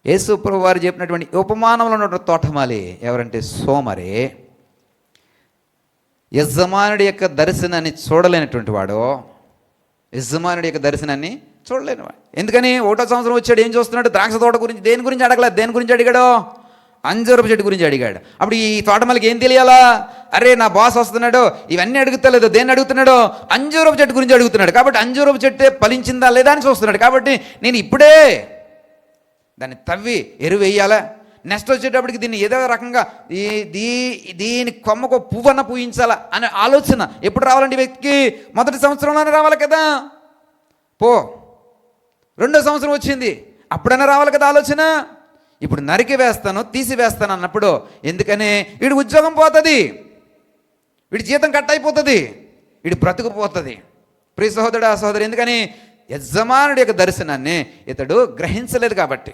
యేసు ప్రభువు వారు చెప్పినటువంటి ఉపమానంలో ఉన్నటువంటి తోటమాలి ఎవరంటే సోమరి. యజమానుడి యొక్క దర్శనాన్ని చూడలేనటువంటి వాడు, యజమానుడి యొక్క దర్శనాన్ని చూడలేనివాడు. ఎందుకని 1వ సంవత్సరం వచ్చాడు, ఏం చూస్తున్నాడు? ద్రాక్ష తోట గురించి. దేని గురించి అడగలేదు. దేని గురించి అడిగాడు? అంజూరపు చెట్టు గురించి అడిగాడు. అప్పుడు ఈ తోటమాలికి ఏం తెలియాలా? అరే నా బాస్ వస్తున్నాడు, ఇవన్నీ అడుగుతలేదు. దేన్ని అడుగుతున్నాడు? అంజూరపు చెట్టు గురించి అడుగుతున్నాడు. కాబట్టి అంజూరపు చెట్టే ఫలించిందా లేదా అని చూస్తున్నాడు. కాబట్టి నేను ఇప్పుడే దాన్ని తవ్వి ఎరువు వేయాలా, నెక్స్ట్ వచ్చేటప్పటికి దీన్ని ఏదో రకంగా దీని కొమ్మకు పువ్వన్న పూయించాలా అనే ఆలోచన ఎప్పుడు రావాలండి వ్యక్తికి? మొదటి సంవత్సరంలోనే రావాలి కదా. 2వ సంవత్సరం వచ్చింది, అప్పుడైనా రావాలి కదా ఆలోచన. ఇప్పుడు నరికి వేస్తాను, తీసి వేస్తాను అన్నప్పుడు ఎందుకని? వీడి ఉద్యోగం పోతుంది, వీడి జీతం కట్ అయిపోతుంది, వీడి బ్రతుకు పోతుంది. ప్రియ సహోదరుడు, ఆ సహోదరు, ఎందుకని? యజమానుడి యొక్క దర్శనాన్ని ఇతడు గ్రహించలేదు కాబట్టి.